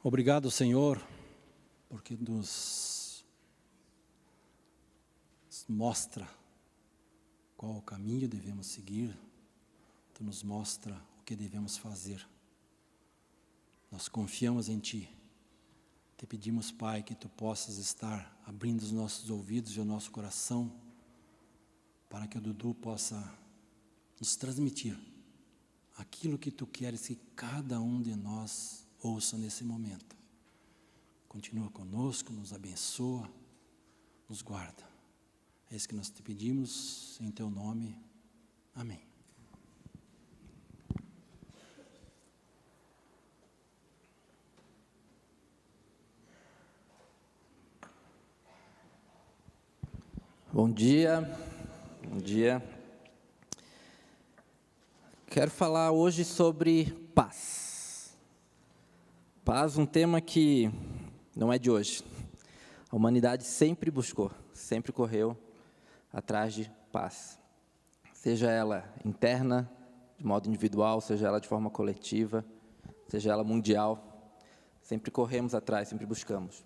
Obrigado, Senhor, porque nos mostra qual o caminho devemos seguir, Tu nos mostra o que devemos fazer. Nós confiamos em Ti. Te pedimos, Pai, que Tu possas estar abrindo os nossos ouvidos e o nosso coração, para que o Dudu possa nos transmitir aquilo que Tu queres que cada um de nós ouça nesse momento. Continua conosco, nos abençoa, nos guarda. É isso que nós te pedimos, em Teu nome. Amém. Bom dia, bom dia. Quero falar hoje sobre paz. Paz, um tema que não é de hoje. A humanidade sempre buscou, sempre correu atrás de paz. Seja ela interna, de modo individual, seja ela de forma coletiva, seja ela mundial. Sempre corremos atrás, sempre buscamos.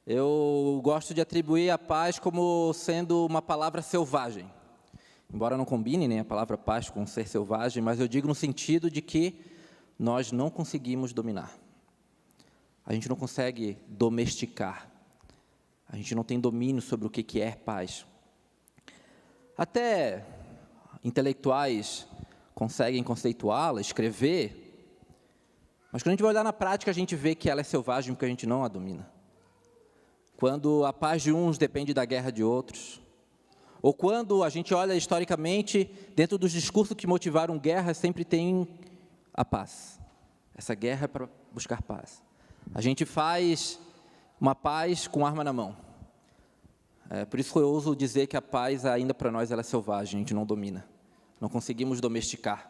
Eu gosto de atribuir a paz como sendo uma palavra selvagem. Embora não combine, né, a palavra paz com ser selvagem, mas eu digo no sentido de que nós não conseguimos dominar. A gente não consegue domesticar. A gente não tem domínio sobre o que é paz. Até intelectuais conseguem conceituá-la, escrever, mas quando a gente vai olhar na prática, a gente vê que ela é selvagem porque a gente não a domina. Quando a paz de uns depende da guerra de outros, ou quando a gente olha historicamente, dentro dos discursos que motivaram guerras, sempre tem a paz. Essa guerra é para buscar paz. A gente faz uma paz com arma na mão. Por isso que eu ouso dizer que a paz ainda para nós ela é selvagem, a gente não domina, não conseguimos domesticar.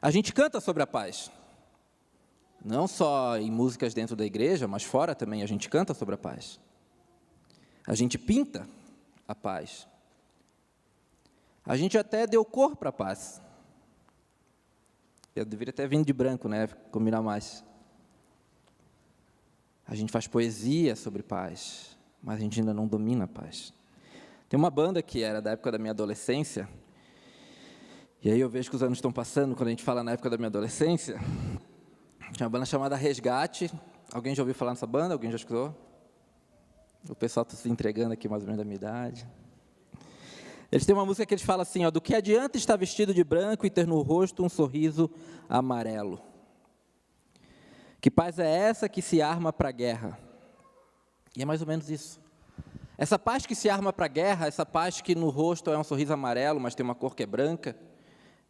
A gente canta sobre a paz. Não só em músicas dentro da igreja, mas fora também a gente canta sobre a paz. A gente pinta a paz. A gente até deu cor para a paz. Eu deveria ter vindo de branco, né? Combinar mais. A gente faz poesia sobre paz, mas a gente ainda não domina a paz. Tem uma banda que era da época da minha adolescência, e aí eu vejo que os anos estão passando, quando a gente fala na época da minha adolescência. Tinha uma banda chamada Resgate. Alguém já ouviu falar nessa banda? Alguém já escutou? O pessoal está se entregando aqui mais ou menos da minha idade. Eles têm uma música que eles falam assim, ó, do que adianta estar vestido de branco e ter no rosto um sorriso amarelo? Que paz é essa que se arma para a guerra? E é mais ou menos isso. Essa paz que se arma para a guerra, essa paz que no rosto é um sorriso amarelo, mas tem uma cor que é branca,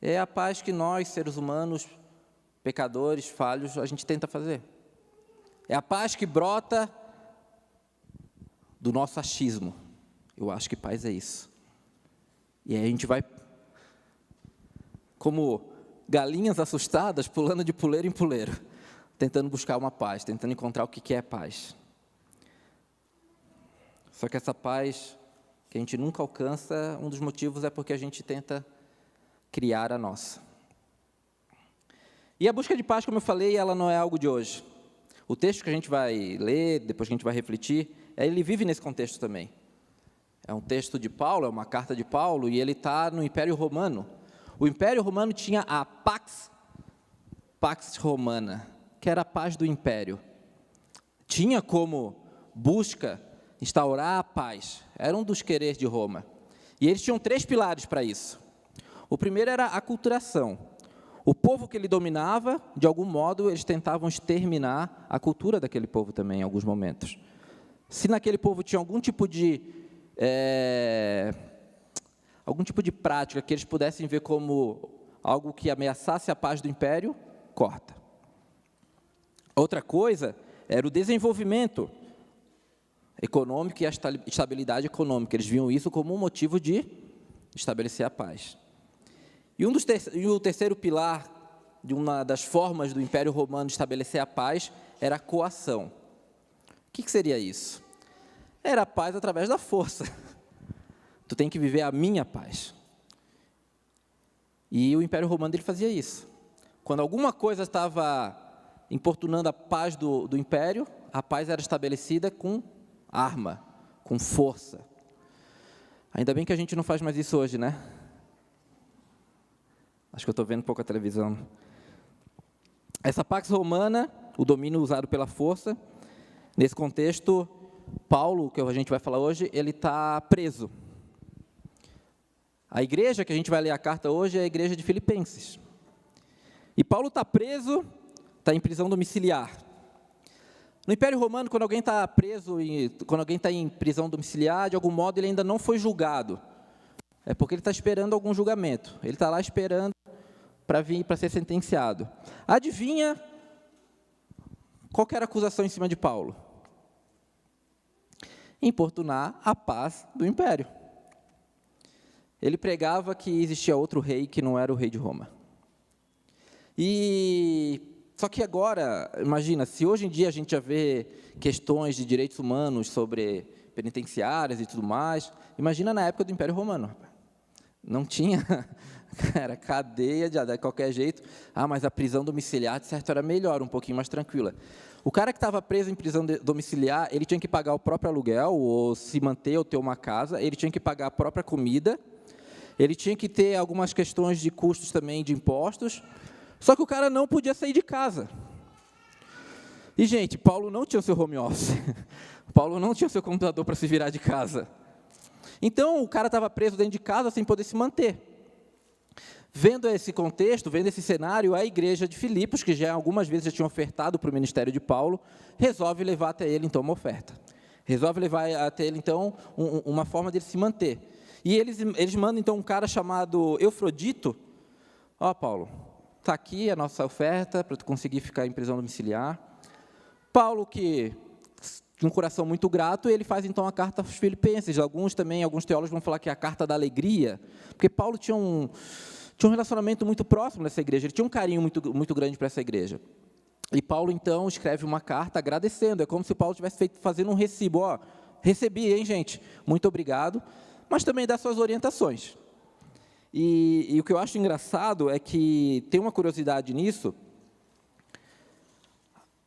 é a paz que nós, seres humanos, pecadores, falhos, a gente tenta fazer. É a paz que brota do nosso achismo. Eu acho que paz é isso. E aí a gente vai, como galinhas assustadas, pulando de puleiro em puleiro, tentando buscar uma paz, tentando encontrar o que é paz. Só que essa paz que a gente nunca alcança, um dos motivos é porque a gente tenta criar a nossa. E a busca de paz, como eu falei, ela não é algo de hoje. O texto que a gente vai ler, depois que a gente vai refletir, ele vive nesse contexto também. É um texto de Paulo, é uma carta de Paulo, e ele está no Império Romano. O Império Romano tinha a Pax Romana, que era a paz do Império. Tinha como busca instaurar a paz. Era um dos quereres de Roma. E eles tinham 3 pilares para isso. O primeiro era a aculturação. O povo que ele dominava, de algum modo, eles tentavam exterminar a cultura daquele povo também, em alguns momentos. Se naquele povo tinha algum tipo de prática que eles pudessem ver como algo que ameaçasse a paz do império, corta. Outra coisa era o desenvolvimento econômico e a estabilidade econômica. Eles viam isso como um motivo de estabelecer a paz. E o terceiro pilar de uma das formas do Império Romano estabelecer a paz era a coação. O que seria isso? Era a paz através da força. Tu tem que viver a minha paz. E o Império Romano ele fazia isso. Quando alguma coisa estava importunando a paz do império, a paz era estabelecida com arma, com força. Ainda bem que a gente não faz mais isso hoje, né? Acho que eu estou vendo pouca televisão. Essa Pax Romana, o domínio usado pela força, nesse contexto, Paulo, que a gente vai falar hoje, ele está preso. A igreja que a gente vai ler a carta hoje é a igreja de Filipenses. E Paulo está preso, está em prisão domiciliar. No Império Romano, quando alguém está preso, quando alguém está em prisão domiciliar, de algum modo ele ainda não foi julgado. É porque ele está esperando algum julgamento. Ele está lá esperando para vir, para ser sentenciado. Adivinha qual que era a acusação em cima de Paulo? Importunar a paz do império. Ele pregava que existia outro rei que não era o rei de Roma. Só que agora, imagina, se hoje em dia a gente já vê questões de direitos humanos sobre penitenciárias e tudo mais, imagina na época do Império Romano. Não tinha, era cadeia de qualquer jeito. Mas a prisão domiciliar, de certo, era melhor, um pouquinho mais tranquila. O cara que estava preso em prisão domiciliar, ele tinha que pagar o próprio aluguel, ou se manter ou ter uma casa, ele tinha que pagar a própria comida, ele tinha que ter algumas questões de custos também de impostos, só que o cara não podia sair de casa. E, gente, Paulo não tinha o seu home office, Paulo não tinha o seu computador para se virar de casa. Então, o cara estava preso dentro de casa sem poder se manter. Vendo esse contexto, vendo esse cenário, a igreja de Filipos, que já algumas vezes já tinha ofertado para o ministério de Paulo, resolve levar até ele, então, uma oferta. Resolve levar até ele, então, uma forma de ele se manter. E eles mandam, então, um cara chamado Eufrodito. Paulo, está aqui a nossa oferta para tu conseguir ficar em prisão domiciliar. Paulo, que de um coração muito grato, ele faz, então, a carta aos Filipenses. Alguns teólogos vão falar que é a carta da alegria, porque Paulo tinha um relacionamento muito próximo nessa igreja, ele tinha um carinho muito grande para essa igreja. E Paulo, então, escreve uma carta agradecendo, é como se Paulo estivesse fazendo um recibo. Recebi, hein, gente? Muito obrigado. Mas também dá suas orientações. E o que eu acho engraçado é que tem uma curiosidade nisso.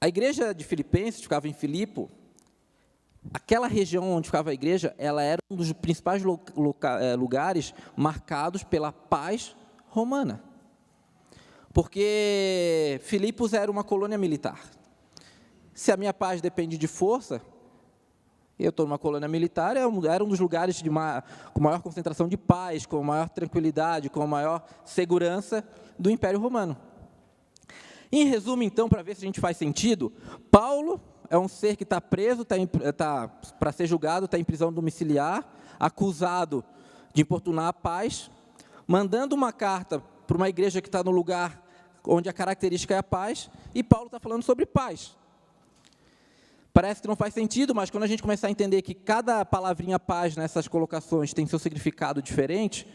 A igreja de Filipenses, ficava em Filipo, aquela região onde ficava a igreja, ela era um dos principais lugares marcados pela paz romana. Porque Filipos era uma colônia militar. Se a minha paz depende de força, eu estou numa colônia militar, era um dos lugares com maior concentração de paz, com maior tranquilidade, com maior segurança do Império Romano. Em resumo, então, para ver se a gente faz sentido, Paulo é um ser que está preso, está para ser julgado, está em prisão domiciliar, acusado de importunar a paz, mandando uma carta para uma igreja que está no lugar onde a característica é a paz, e Paulo está falando sobre paz. Parece que não faz sentido, mas quando a gente começar a entender que cada palavrinha paz nessas colocações tem seu significado diferente,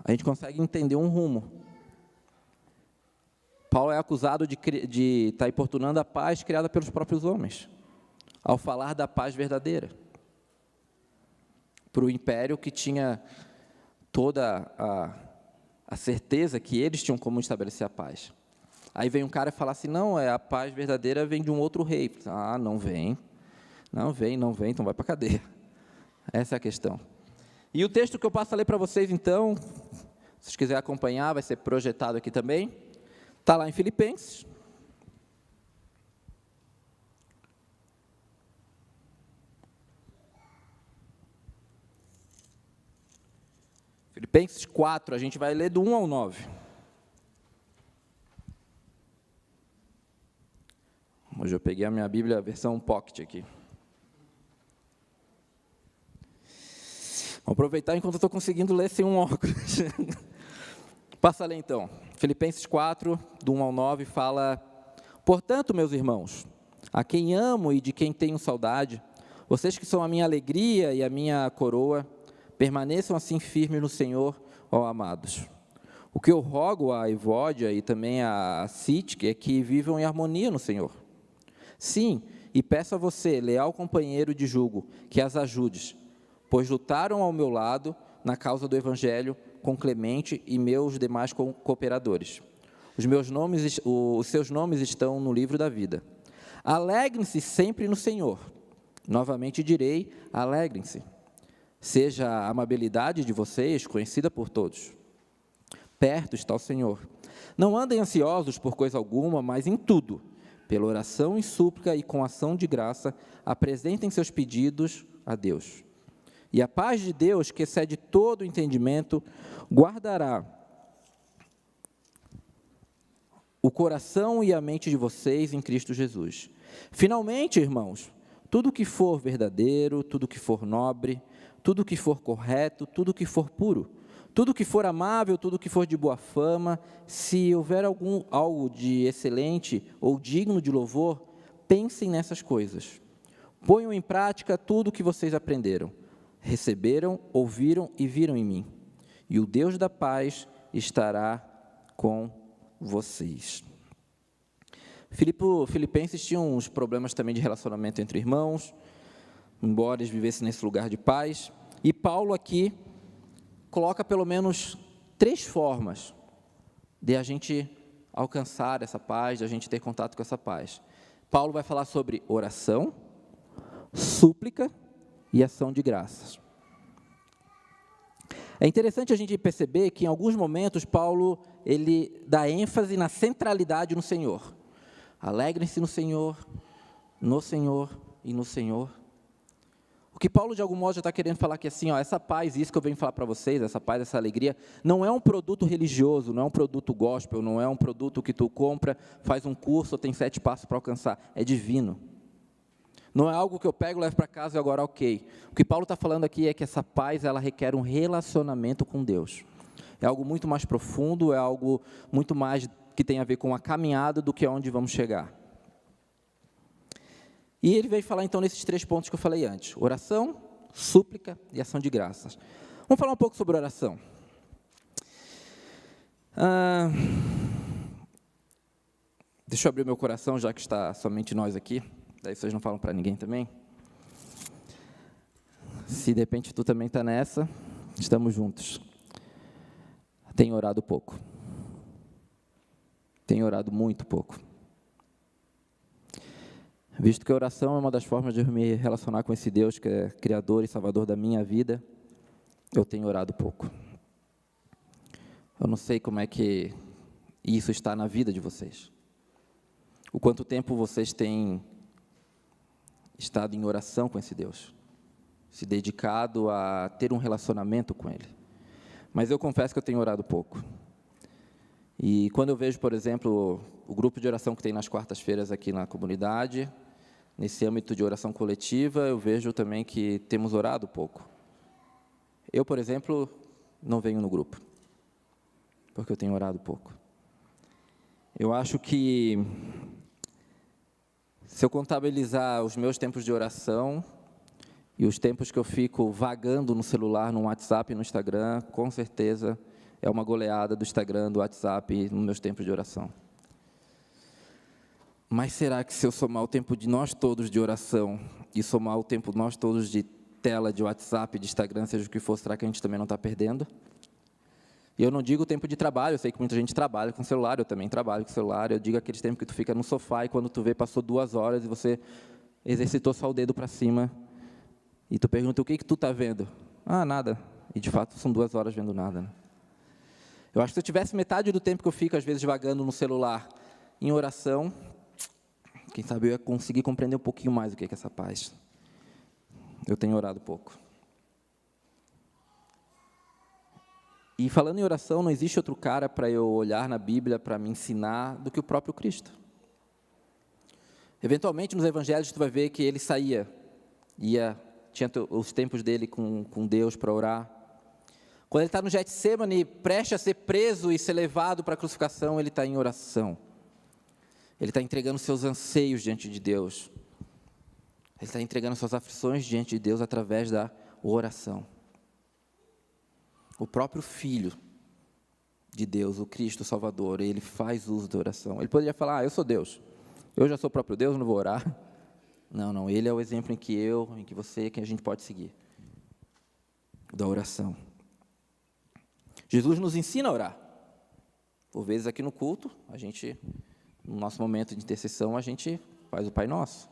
a gente consegue entender um rumo. Paulo é acusado de estar importunando a paz criada pelos próprios homens, ao falar da paz verdadeira, para o império que tinha toda a certeza que eles tinham como estabelecer a paz. Aí vem um cara e fala assim, não, a paz verdadeira vem de um outro rei. Não vem, então vai para a cadeia. Essa é a questão. E o texto que eu passo a ler para vocês, então, se vocês quiserem acompanhar, vai ser projetado aqui também, está lá em Filipenses. Filipenses 4, a gente vai ler do 1 ao 9. Hoje eu peguei a minha Bíblia, a versão Pocket aqui. Vou aproveitar enquanto eu estou conseguindo ler sem um óculos. Passa a ler então. Filipenses 4, do 1 ao 9, fala: portanto, meus irmãos, a quem amo e de quem tenho saudade, vocês que são a minha alegria e a minha coroa, permaneçam assim firmes no Senhor, ó amados. O que eu rogo a Evódia e também a Cítique é que vivam em harmonia no Senhor. Sim, e peço a você, leal companheiro de jugo, que as ajudes, pois lutaram ao meu lado na causa do Evangelho com Clemente e meus demais cooperadores. Os seus nomes estão no livro da vida. Alegrem-se sempre no Senhor. Novamente direi, alegrem-se. Seja a amabilidade de vocês conhecida por todos. Perto está o Senhor. Não andem ansiosos por coisa alguma, mas em tudo, pela oração e súplica e com ação de graça, apresentem seus pedidos a Deus. E a paz de Deus, que excede todo o entendimento, guardará o coração e a mente de vocês em Cristo Jesus. Finalmente, irmãos, tudo que for verdadeiro, tudo que for nobre, tudo que for correto, tudo que for puro, tudo que for amável, tudo que for de boa fama, se houver algo de excelente ou digno de louvor, pensem nessas coisas. Ponham em prática tudo o que vocês aprenderam, receberam, ouviram e viram em mim. E o Deus da paz estará com vocês. Filipenses tinha uns problemas também de relacionamento entre irmãos, embora eles vivessem nesse lugar de paz. E Paulo aqui coloca pelo menos 3 formas de a gente alcançar essa paz, de a gente ter contato com essa paz. Paulo vai falar sobre oração, súplica e ação de graças. É interessante a gente perceber que em alguns momentos Paulo ele dá ênfase na centralidade no Senhor. Alegrem-se no Senhor e no Senhor. O que Paulo de algum modo já está querendo falar que assim, essa paz, isso que eu venho falar para vocês, essa paz, essa alegria, não é um produto religioso, não é um produto gospel, não é um produto que tu compra, faz um curso, tem 7 passos para alcançar, é divino. Não é algo que eu pego, levo para casa e agora ok. O que Paulo está falando aqui é que essa paz, ela requer um relacionamento com Deus. É algo muito mais profundo, é algo muito mais que tem a ver com a caminhada do que aonde vamos chegar. E ele veio falar então nesses 3 pontos que eu falei antes: oração, súplica e ação de graças. Vamos falar um pouco sobre oração. Deixa eu abrir meu coração, já que está somente nós aqui. Daí vocês não falam para ninguém também. Se de repente tu também está nessa, estamos juntos. Tenho orado pouco. Tenho orado muito pouco. Visto que a oração é uma das formas de eu me relacionar com esse Deus que é Criador e Salvador da minha vida, eu tenho orado pouco. Eu não sei como é que isso está na vida de vocês. O quanto tempo vocês têm estado em oração com esse Deus, se dedicado a ter um relacionamento com Ele. Mas eu confesso que eu tenho orado pouco. E quando eu vejo, por exemplo, o grupo de oração que tem nas quartas-feiras aqui na comunidade, nesse âmbito de oração coletiva, eu vejo também que temos orado pouco. Eu, por exemplo, não venho no grupo, porque eu tenho orado pouco. Eu acho que, se eu contabilizar os meus tempos de oração e os tempos que eu fico vagando no celular, no WhatsApp e no Instagram, com certeza é uma goleada do Instagram, do WhatsApp, nos meus tempos de oração. Mas será que se eu somar o tempo de nós todos de oração e somar o tempo de nós todos de tela, de WhatsApp, de Instagram, seja o que for, será que a gente também não está perdendo? E eu não digo o tempo de trabalho, eu sei que muita gente trabalha com celular, eu também trabalho com celular, eu digo aqueles tempos que tu fica no sofá e quando tu vê, passou 2 horas e você exercitou só o dedo para cima e tu pergunta, o que tu está vendo? Ah, nada. E de fato são 2 horas vendo nada, né? Eu acho que se eu tivesse metade do tempo que eu fico, às vezes, vagando no celular, em oração, quem sabe eu ia conseguir compreender um pouquinho mais o que é essa paz. Eu tenho orado pouco. E falando em oração, não existe outro cara para eu olhar na Bíblia para me ensinar do que o próprio Cristo. Eventualmente, nos evangelhos, tu vai ver que ele saía, tinha os tempos dele com Deus para orar. Quando ele está no Getsemane, prestes a ser preso e ser levado para a crucificação, ele está em oração. Ele está entregando seus anseios diante de Deus. Ele está entregando suas aflições diante de Deus através da oração. O próprio Filho de Deus, o Cristo Salvador, ele faz uso da oração. Ele poderia falar, eu sou Deus, eu já sou o próprio Deus, não vou orar. Não, ele é o exemplo em que você, que a gente pode seguir. Da oração. Jesus nos ensina a orar. Por vezes aqui no culto, no nosso momento de intercessão, a gente faz o Pai Nosso.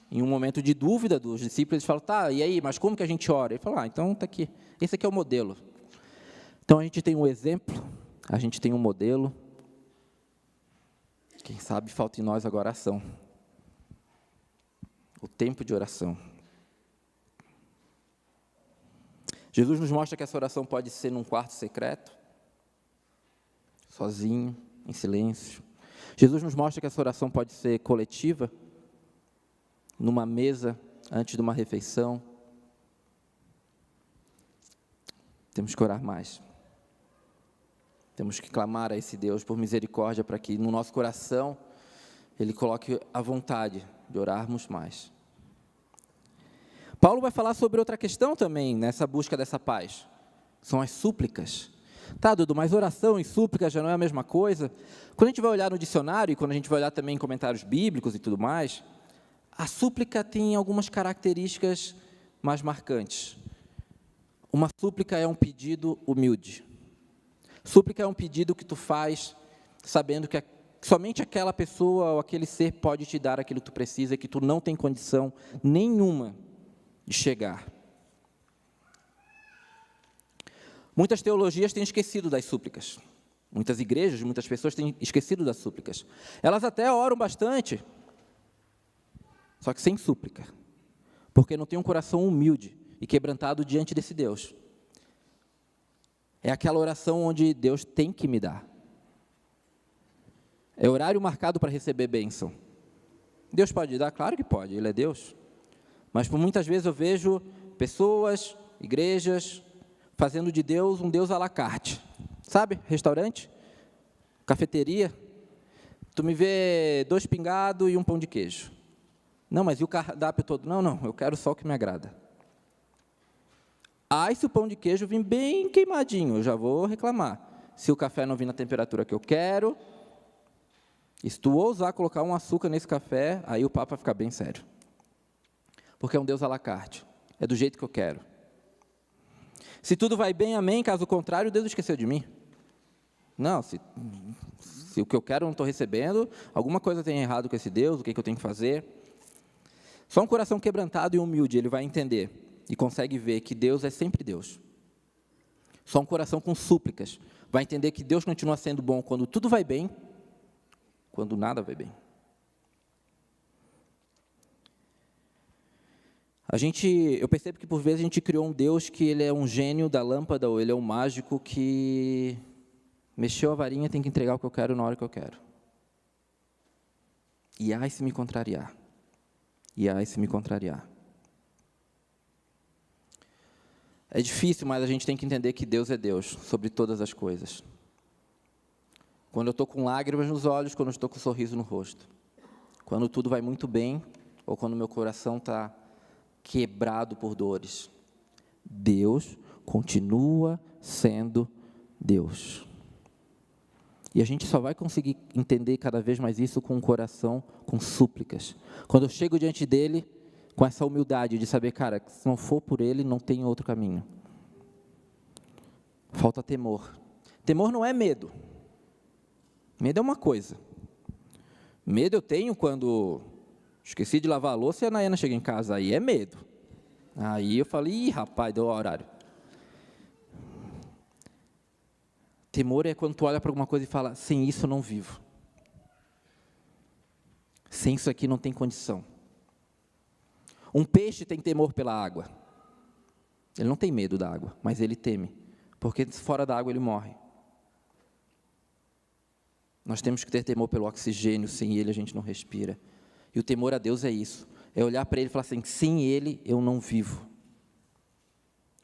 Em um momento de dúvida dos discípulos, eles falam, tá, e aí, mas como que a gente ora? Ele fala, então está aqui, esse aqui é o modelo. Então a gente tem um exemplo, a gente tem um modelo. Quem sabe falta em nós agora a oração. O tempo de oração. Jesus nos mostra que essa oração pode ser num quarto secreto, sozinho, em silêncio. Jesus nos mostra que essa oração pode ser coletiva, numa mesa, antes de uma refeição. Temos que orar mais. Temos que clamar a esse Deus por misericórdia, para que no nosso coração Ele coloque a vontade de orarmos mais. Paulo vai falar sobre outra questão também, nessa busca dessa paz. São as súplicas. Tá, Dudu, mas oração e súplica já não é a mesma coisa? Quando a gente vai olhar no dicionário, e quando a gente vai olhar também em comentários bíblicos e tudo mais, a súplica tem algumas características mais marcantes. Uma súplica é um pedido humilde. Súplica é um pedido que tu faz sabendo que somente aquela pessoa ou aquele ser pode te dar aquilo que tu precisa, que tu não tem condição nenhuma de chegar. Muitas teologias têm esquecido das súplicas. Muitas igrejas, muitas pessoas têm esquecido das súplicas. Elas até oram bastante, só que sem súplica, porque não tem um coração humilde e quebrantado diante desse Deus. É aquela oração onde Deus tem que me dar. É horário marcado para receber bênção. Deus pode dar? Claro que pode, Ele é Deus. Mas por muitas vezes eu vejo pessoas, igrejas, fazendo de Deus um Deus à la carte. Sabe? Restaurante, cafeteria. Tu me vê 2 pingados e um pão de queijo. Não, mas e o cardápio todo? Não, eu quero só o que me agrada. Ah, e se o pão de queijo vir bem queimadinho, eu já vou reclamar. Se o café não vir na temperatura que eu quero, e se tu ousar colocar um açúcar nesse café, aí o papo vai ficar bem sério. Porque é um Deus à la carte. É do jeito que eu quero. Se tudo vai bem, amém. Caso contrário, Deus esqueceu de mim. Não, se o que eu quero eu não estou recebendo, alguma coisa tem errado com esse Deus, o que eu tenho que fazer? Só um coração quebrantado e humilde, ele vai entender e consegue ver que Deus é sempre Deus. Só um coração com súplicas vai entender que Deus continua sendo bom quando tudo vai bem, quando nada vai bem. Eu percebo que por vezes a gente criou um Deus que ele é um gênio da lâmpada, ou ele é um mágico que mexeu a varinha, tem que entregar o que eu quero na hora que eu quero. E ai se me contrariar. E ai se me contrariar. É difícil, mas a gente tem que entender que Deus é Deus sobre todas as coisas. Quando eu estou com lágrimas nos olhos, quando eu estou com um sorriso no rosto. Quando tudo vai muito bem, ou quando meu coração está quebrado por dores. Deus continua sendo Deus. E a gente só vai conseguir entender cada vez mais isso com o coração, com súplicas. Quando eu chego diante dele, com essa humildade de saber, cara, que se não for por ele, não tem outro caminho. Falta temor. Temor não é medo. Medo é uma coisa. Medo eu tenho quando esqueci de lavar a louça e a Nayana chega em casa, aí é medo. Aí eu falei, ih, rapaz, deu o horário. Temor é quando tu olha para alguma coisa e fala, sem isso eu não vivo. Sem isso aqui não tem condição. Um peixe tem temor pela água. Ele não tem medo da água, mas ele teme, porque fora da água ele morre. Nós temos que ter temor pelo oxigênio, sem ele a gente não respira. E o temor a Deus é isso, é olhar para ele e falar assim, sem ele eu não vivo.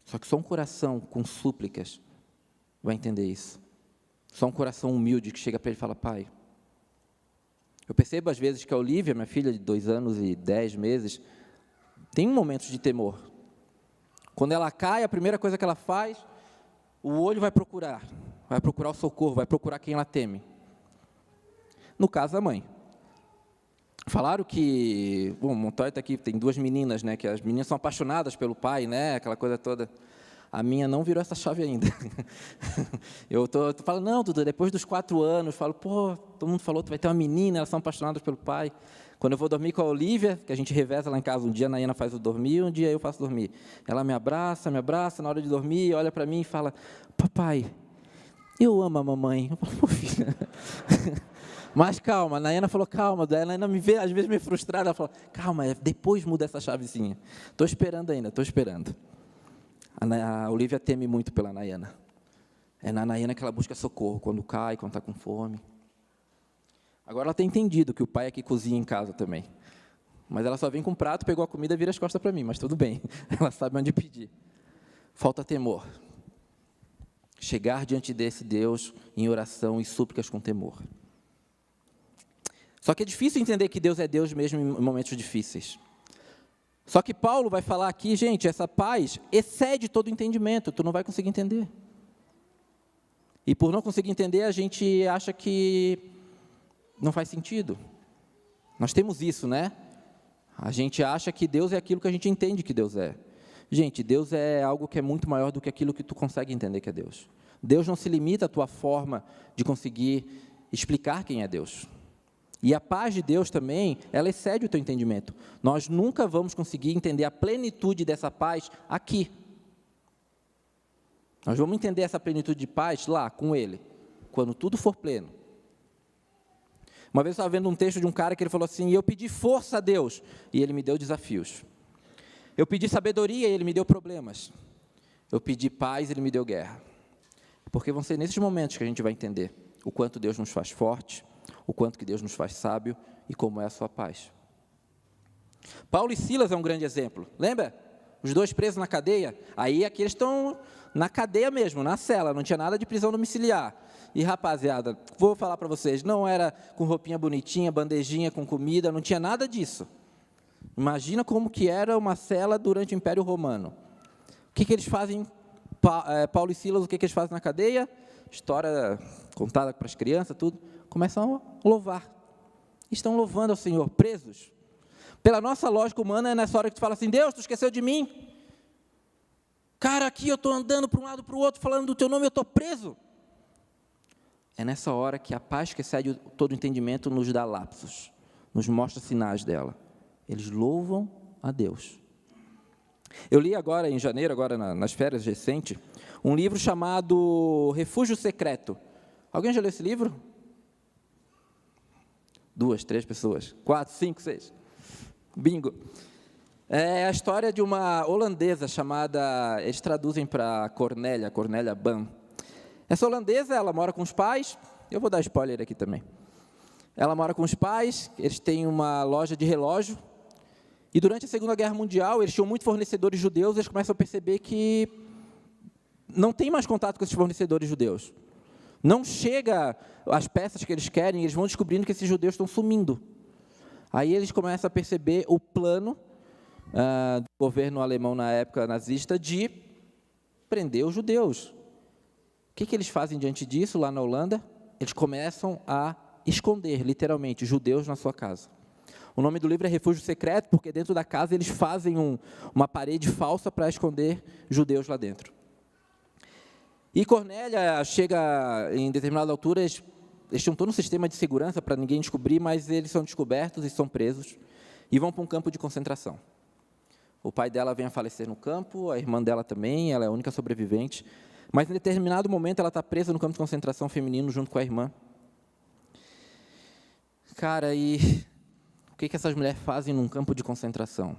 Só que só um coração com súplicas vai entender isso. Só um coração humilde que chega para ele e fala, pai. Eu percebo às vezes que a Olivia, minha filha de 2 anos e 10 meses, tem momentos de temor. Quando ela cai, a primeira coisa que ela faz, o olho vai procurar o socorro, vai procurar quem ela teme. No caso, a mãe. Falaram que, bom, o Montoya está aqui, tem 2 meninas, né, que as meninas são apaixonadas pelo pai, né, aquela coisa toda. A minha não virou essa chave ainda. Eu falo, não, Dudu, depois dos 4 anos, falo, pô, todo mundo falou, tu vai ter uma menina, elas são apaixonadas pelo pai. Quando eu vou dormir com a Olivia, que a gente reveza lá em casa, um dia a Nayana faz eu dormir, um dia eu faço dormir. Ela me abraça, na hora de dormir, olha para mim e fala, papai, eu amo a mamãe. Eu falo, pô, filha. Mas calma, a Nayana falou, calma, a Nayana me vê, às vezes, meio frustrada, ela fala, calma, depois muda essa chavezinha. Estou esperando ainda, estou esperando. A Olivia teme muito pela Nayana. É na Nayana que ela busca socorro, quando cai, quando está com fome. Agora ela tem entendido que o pai é que cozinha em casa também. Mas ela só vem com um prato, pegou a comida e vira as costas para mim, mas tudo bem. Ela sabe onde pedir. Falta temor. Chegar diante desse Deus em oração e súplicas com temor. Só que é difícil entender que Deus é Deus mesmo em momentos difíceis. Só que Paulo vai falar aqui, gente, essa paz excede todo entendimento, tu não vai conseguir entender. E por não conseguir entender, a gente acha que não faz sentido. Nós temos isso, né? A gente acha que Deus é aquilo que a gente entende que Deus é. Gente, Deus é algo que é muito maior do que aquilo que tu consegue entender que é Deus. Deus não se limita à tua forma de conseguir explicar quem é Deus. E a paz de Deus também, ela excede o teu entendimento. Nós nunca vamos conseguir entender a plenitude dessa paz aqui. Nós vamos entender essa plenitude de paz lá, com Ele, quando tudo for pleno. Uma vez eu estava vendo um texto de um cara que ele falou assim, eu pedi força a Deus, e Ele me deu desafios. Eu pedi sabedoria, e Ele me deu problemas. Eu pedi paz, e Ele me deu guerra. Porque vão ser nesses momentos que a gente vai entender o quanto Deus nos faz forte, o quanto que Deus nos faz sábio e como é a sua paz. Paulo e Silas é um grande exemplo. Lembra? Os 2 presos na cadeia. Aí aqui eles estão na cadeia mesmo, na cela, não tinha nada de prisão domiciliar. E rapaziada, vou falar para vocês, não era com roupinha bonitinha, bandejinha com comida, não tinha nada disso. Imagina como que era uma cela durante o Império Romano. O que eles fazem, Paulo e Silas, o que eles fazem na cadeia? História contada para as crianças, tudo. Começam a louvar. Estão louvando ao Senhor, presos. Pela nossa lógica humana, é nessa hora que tu fala assim, Deus, tu esqueceu de mim? Cara, aqui eu estou andando para um lado para o outro, falando do teu nome, eu estou preso. É nessa hora que a paz que excede todo entendimento nos dá lapsos, nos mostra sinais dela. Eles louvam a Deus. Eu li agora, em janeiro, agora nas férias recentes, um livro chamado Refúgio Secreto. Alguém já leu esse livro? 2, 3 pessoas, 4, 5, 6. Bingo. É a história de uma holandesa chamada, eles traduzem para Cornélia Ban. Essa holandesa, ela mora com os pais, eu vou dar spoiler aqui também. Ela mora com os pais, eles têm uma loja de relógio, e durante a Segunda Guerra Mundial, eles tinham muitos fornecedores judeus, eles começam a perceber que não tem mais contato com esses fornecedores judeus. Não chega as peças que eles querem, eles vão descobrindo que esses judeus estão sumindo. Aí eles começam a perceber o plano do governo alemão na época nazista de prender os judeus. O que eles fazem diante disso lá na Holanda? Eles começam a esconder, literalmente, judeus na sua casa. O nome do livro é Refúgio Secreto, porque dentro da casa eles fazem uma parede falsa para esconder judeus lá dentro. E Cornélia chega, em determinada altura, eles tinham todo um sistema de segurança para ninguém descobrir, mas eles são descobertos e são presos e vão para um campo de concentração. O pai dela vem a falecer no campo, a irmã dela também, ela é a única sobrevivente, mas em determinado momento ela está presa no campo de concentração feminino junto com a irmã. Cara, e o que essas mulheres fazem num campo de concentração?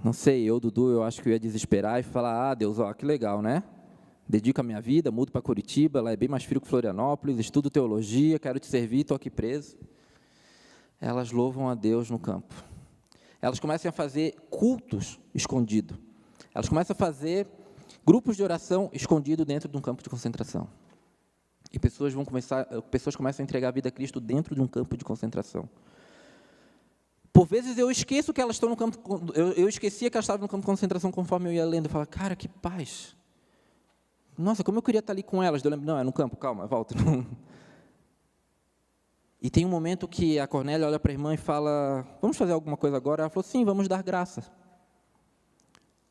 Não sei, Dudu, eu acho que eu ia desesperar e falar, Deus, que legal, né? Dedico a minha vida, mudo para Curitiba, lá é bem mais frio que Florianópolis, estudo teologia, quero te servir, estou aqui preso. Elas louvam a Deus no campo. Elas começam a fazer cultos escondidos. Elas começam a fazer grupos de oração escondidos dentro de um campo de concentração. E pessoas começam a entregar a vida a Cristo dentro de um campo de concentração. Por vezes eu esqueço que elas estão no campo, eu esquecia que elas estavam no campo de concentração conforme eu ia lendo. Eu falava, cara, que paz. Nossa, como eu queria estar ali com elas. Eu lembro, não, é no campo, calma, volta. E tem um momento que a Cornélia olha para a irmã e fala, vamos fazer alguma coisa agora? Ela falou, sim, vamos dar graça.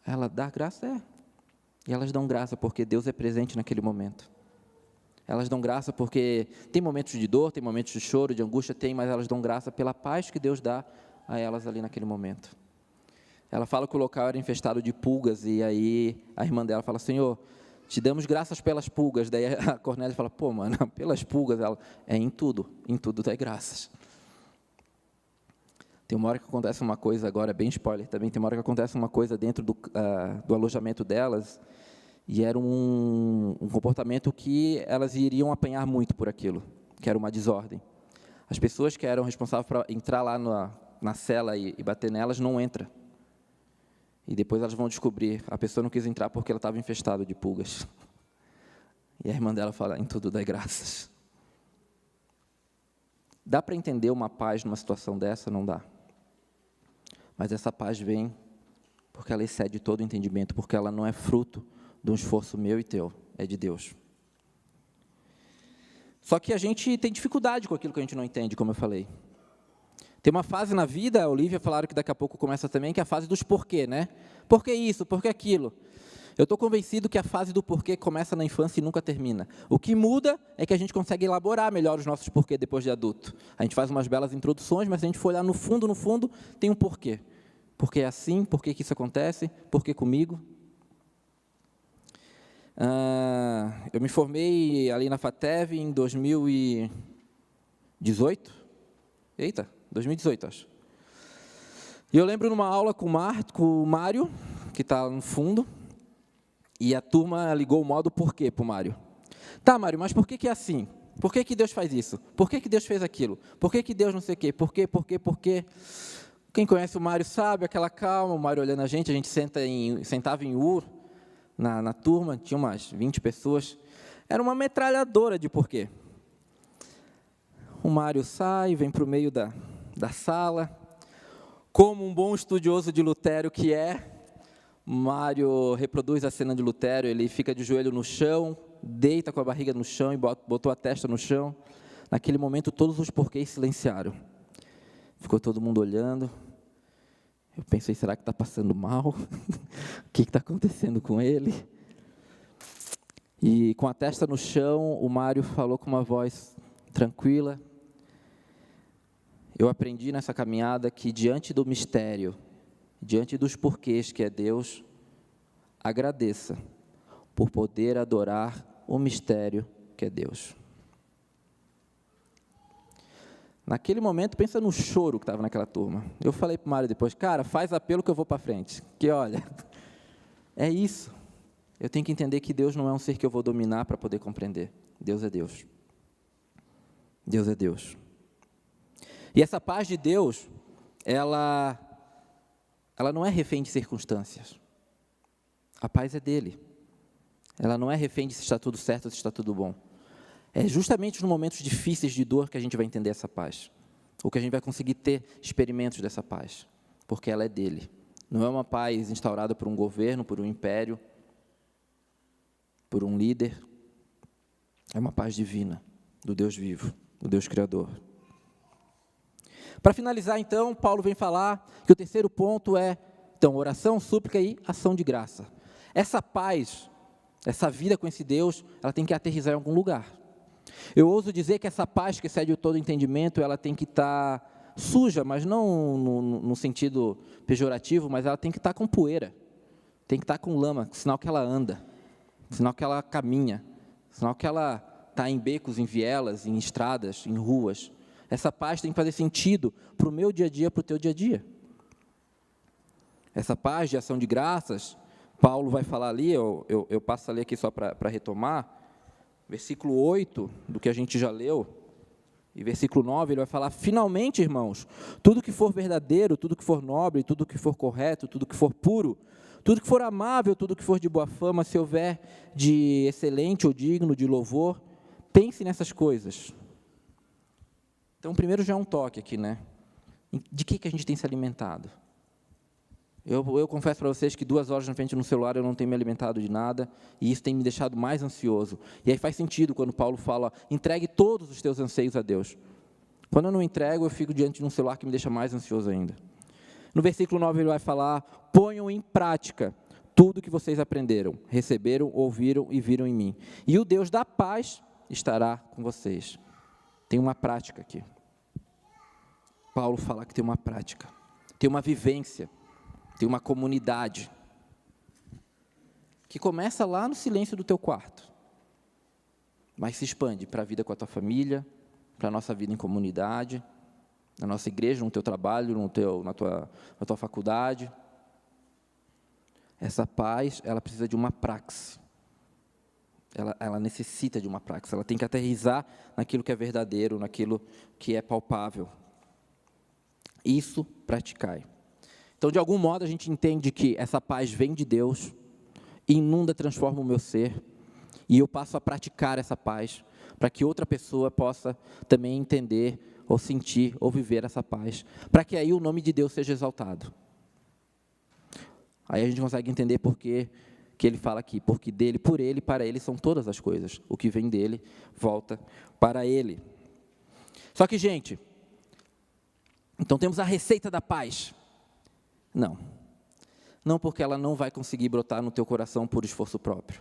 Ela dá graça? É. E elas dão graça porque Deus é presente naquele momento. Elas dão graça porque tem momentos de dor, tem momentos de choro, de angústia, mas elas dão graça pela paz que Deus dá a elas ali naquele momento. Ela fala que o local era infestado de pulgas, e aí a irmã dela fala, Senhor, te damos graças pelas pulgas. Daí a Cornélia fala, pô, mano, pelas pulgas? Ela, em tudo dá graças. Tem uma hora que acontece uma coisa, agora bem spoiler também, tem uma hora que acontece uma coisa dentro do alojamento delas, e era um comportamento que elas iriam apanhar muito por aquilo, que era uma desordem. As pessoas que eram responsáveis para entrar lá na cela e bater nelas, não entram. E depois elas vão descobrir, a pessoa não quis entrar porque ela estava infestada de pulgas. E a irmã dela fala, em tudo dá graças. Dá para entender uma paz numa situação dessa? Não dá. Mas essa paz vem porque ela excede todo o entendimento, porque ela não é fruto de um esforço meu e teu, é de Deus. Só que a gente tem dificuldade com aquilo que a gente não entende, como eu falei. Tem uma fase na vida, a Olivia falaram que daqui a pouco começa também, que é a fase dos porquê, né? Por que isso? Por que aquilo? Eu estou convencido que a fase do porquê começa na infância e nunca termina. O que muda é que a gente consegue elaborar melhor os nossos porquê depois de adulto. A gente faz umas belas introduções, mas se a gente for olhar no fundo, tem um porquê. Por que é assim? Por que isso acontece? Por que comigo? Eu me formei ali na FATEV em 2018. 2018, acho. E eu lembro numa aula com o Mário, que está no fundo, e a turma ligou o modo porquê para o Mário. Tá, Mário, mas por que é assim? Por que Deus faz isso? Por que Deus fez aquilo? Por que Deus não sei o quê? Por quê? Quem conhece o Mário sabe, aquela calma, o Mário olhando a gente sentava em Ur, na turma, tinha umas 20 pessoas, era uma metralhadora de porquê. O Mário sai, vem para o meio da sala, como um bom estudioso de Lutero que é, Mário reproduz a cena de Lutero, ele fica de joelho no chão, deita com a barriga no chão e botou a testa no chão. Naquele momento, todos os porquês silenciaram. Ficou todo mundo olhando. Eu pensei, será que está passando mal? O que está acontecendo com ele? E com a testa no chão, o Mário falou com uma voz tranquila. Eu aprendi nessa caminhada que diante do mistério, diante dos porquês que é Deus, agradeça por poder adorar o mistério que é Deus. Naquele momento, pensa no choro que estava naquela turma. Eu falei para o Mário depois, cara, faz apelo que eu vou para frente. Que olha, é isso. Eu tenho que entender que Deus não é um ser que eu vou dominar para poder compreender. Deus é Deus. Deus é Deus. E essa paz de Deus, ela não é refém de circunstâncias. A paz é dele. Ela não é refém de se está tudo certo ou se está tudo bom. É justamente nos momentos difíceis de dor que a gente vai entender essa paz. Ou que a gente vai conseguir ter experimentos dessa paz. Porque ela é dele. Não é uma paz instaurada por um governo, por um império, por um líder. É uma paz divina, do Deus vivo, do Deus Criador. Para finalizar, então, Paulo vem falar que o terceiro ponto é, então, oração, súplica e ação de graça. Essa paz, essa vida com esse Deus, ela tem que aterrissar em algum lugar. Eu ouso dizer que essa paz que excede todo entendimento, ela tem que estar suja, mas não no sentido pejorativo, mas ela tem que estar com poeira, tem que estar com lama, sinal que ela anda, sinal que ela caminha, sinal que ela está em becos, em vielas, em estradas, em ruas. Essa paz tem que fazer sentido para o meu dia a dia, para o teu dia a dia. Essa paz de ação de graças, Paulo vai falar ali, eu passo a ler aqui só para retomar, versículo 8, do que a gente já leu, e versículo 9, ele vai falar, finalmente, irmãos, tudo que for verdadeiro, tudo que for nobre, tudo que for correto, tudo que for puro, tudo que for amável, tudo que for de boa fama, se houver de excelente ou digno de louvor, pense nessas coisas. Então, primeiro já é um toque aqui, né? De que a gente tem se alimentado? Eu confesso para vocês que 2 horas na frente no celular eu não tenho me alimentado de nada, e isso tem me deixado mais ansioso. E aí faz sentido quando Paulo fala, entregue todos os teus anseios a Deus. Quando eu não entrego, eu fico diante de um celular que me deixa mais ansioso ainda. No versículo 9 ele vai falar, ponham em prática tudo que vocês aprenderam, receberam, ouviram e viram em mim. E o Deus da paz estará com vocês. Tem uma prática aqui. Paulo fala que tem uma prática, tem uma vivência, tem uma comunidade, que começa lá no silêncio do teu quarto, mas se expande para a vida com a tua família, para a nossa vida em comunidade, na nossa igreja, no teu trabalho, na tua faculdade. Essa paz, ela precisa de uma praxe. Ela necessita de uma praxe. Ela tem que aterrissar naquilo que é verdadeiro, naquilo que é palpável. Isso praticai. Então, de algum modo, a gente entende que essa paz vem de Deus, inunda, transforma o meu ser, e eu passo a praticar essa paz, para que outra pessoa possa também entender, ou sentir, ou viver essa paz, para que aí o nome de Deus seja exaltado. Aí a gente consegue entender por que ele fala aqui, porque dele, por ele, para ele são todas as coisas. O que vem dele, volta para ele. Só que, gente, então temos a receita da paz. Não porque ela não vai conseguir brotar no teu coração por esforço próprio.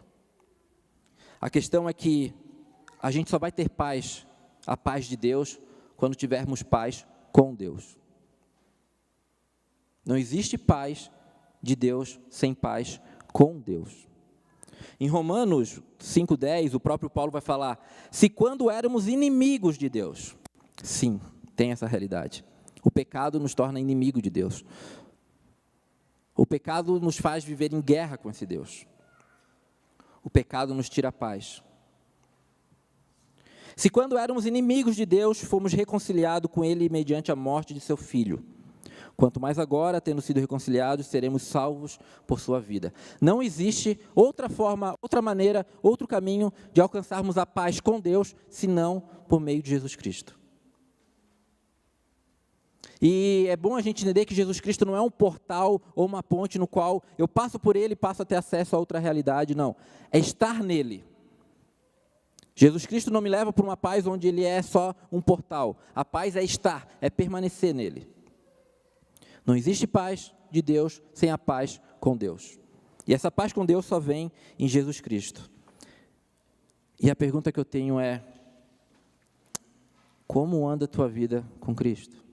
A questão é que a gente só vai ter paz, a paz de Deus, quando tivermos paz com Deus. Não existe paz de Deus sem paz com Deus. Em Romanos 5,10, o próprio Paulo vai falar, se quando éramos inimigos de Deus, sim, tem essa realidade. O pecado nos torna inimigo de Deus. O pecado nos faz viver em guerra com esse Deus. O pecado nos tira a paz. Se quando éramos inimigos de Deus, fomos reconciliados com Ele mediante a morte de seu Filho, quanto mais agora, tendo sido reconciliados, seremos salvos por sua vida. Não existe outra forma, outra maneira, outro caminho de alcançarmos a paz com Deus, senão por meio de Jesus Cristo. E é bom a gente entender que Jesus Cristo não é um portal ou uma ponte no qual eu passo por ele e passo a ter acesso a outra realidade, não. É estar nele. Jesus Cristo não me leva para uma paz onde ele é só um portal. A paz é estar, é permanecer nele. Não existe paz de Deus sem a paz com Deus. E essa paz com Deus só vem em Jesus Cristo. E a pergunta que eu tenho é, como anda a tua vida com Cristo?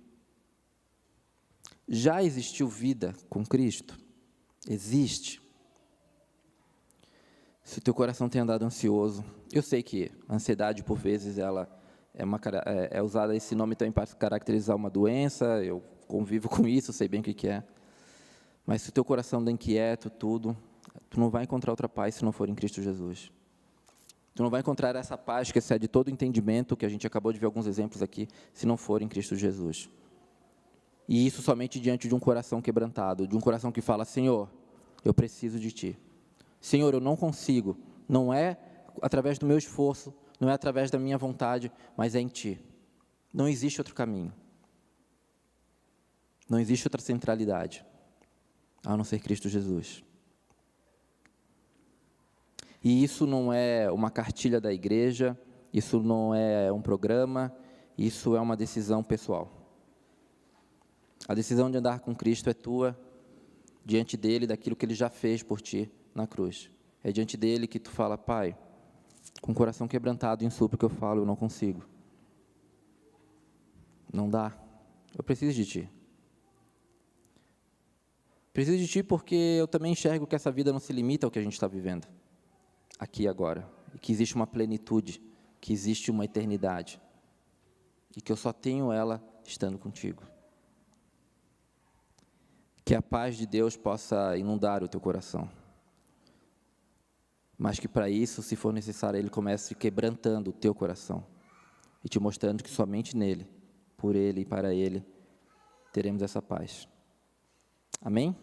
Já existiu vida com Cristo? Existe. Se o teu coração tem andado ansioso, eu sei que a ansiedade, por vezes, ela é usada esse nome também para caracterizar uma doença, eu convivo com isso, sei bem o que é. Mas se o teu coração anda inquieto, tu não vai encontrar outra paz se não for em Cristo Jesus. Tu não vai encontrar essa paz que excede todo entendimento, que a gente acabou de ver alguns exemplos aqui, se não for em Cristo Jesus. E isso somente diante de um coração quebrantado, de um coração que fala, Senhor, eu preciso de Ti. Senhor, eu não consigo, não é através do meu esforço, não é através da minha vontade, mas é em Ti. Não existe outro caminho. Não existe outra centralidade, a não ser Cristo Jesus. E isso não é uma cartilha da igreja, isso não é um programa, isso é uma decisão pessoal. A decisão de andar com Cristo é tua, diante dele, daquilo que ele já fez por ti na cruz. É diante dele que tu fala, Pai, com o coração quebrantado em súplica eu falo, eu não consigo. Não dá. Eu preciso de Ti. Preciso de Ti porque eu também enxergo que essa vida não se limita ao que a gente está vivendo, aqui e agora. E que existe uma plenitude, que existe uma eternidade. E que eu só tenho ela estando contigo. Que a paz de Deus possa inundar o teu coração. Mas que para isso, se for necessário, Ele comece quebrantando o teu coração. E te mostrando que somente nele, por Ele e para Ele, teremos essa paz. Amém?